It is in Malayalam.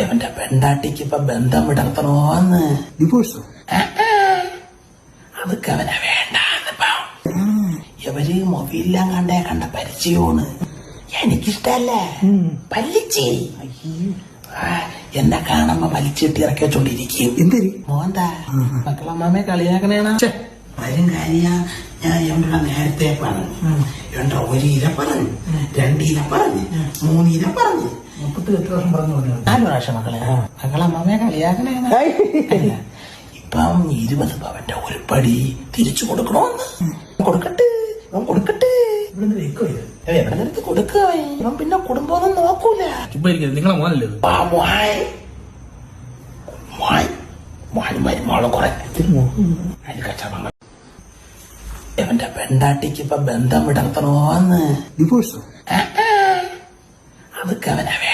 എവന്റെ പെണ്ടാട്ടിക്ക് ഇപ്പൊ ബന്ധം വിടർത്തണോന്ന്. ഡിവോഴ്സോ? അതൊക്കെ അവനെ വേണ്ടാന്നിപ്പോ. ഇവര് മൊബൈലെല്ലാം കണ്ട പരിചയമാണ്. എനിക്കിഷ്ടല്ലേ പല്ലിച്ചി. എന്നെ കാണുമ്പോ വലിച്ചിട്ട് ഇറക്കി വെച്ചോണ്ടിരിക്കും. എന്തേരി മോന്താ മക്കളമ്മയെ കളിയാക്കണേണ വരും കാര്യ. ഞാൻ എവിടെ നേരത്തെ പറഞ്ഞു, എണ്ട ഒരു ഇര പറഞ്ഞു, 2 ഇര പറഞ്ഞു, 3 ഇര പറഞ്ഞു, 38 വർഷം പറഞ്ഞു 4 പ്രാവശ്യം മക്കളമ്മയെ കളിയാക്കണേണ. ഇപ്പം 20 പവന്റെ ഒരു പടി തിരിച്ചു കൊടുക്കണോന്ന്. കൊടുക്കട്ടെ എവിടെ നിർത്തി കൊടുക്കുക. ഇവൻ പിന്നെ കുടുംബമൊന്നും നോക്കൂല. നിങ്ങളെ മോനല്ലേ മരുമോളം കുറെ കച്ചവടങ്ങൾ. എവന്റെ പെണ്ടാട്ടിക്ക് ഇപ്പൊ ബന്ധം വിടർത്തണോന്ന്. ഡിവോഴ്സോ? അതൊക്കെ അവനെ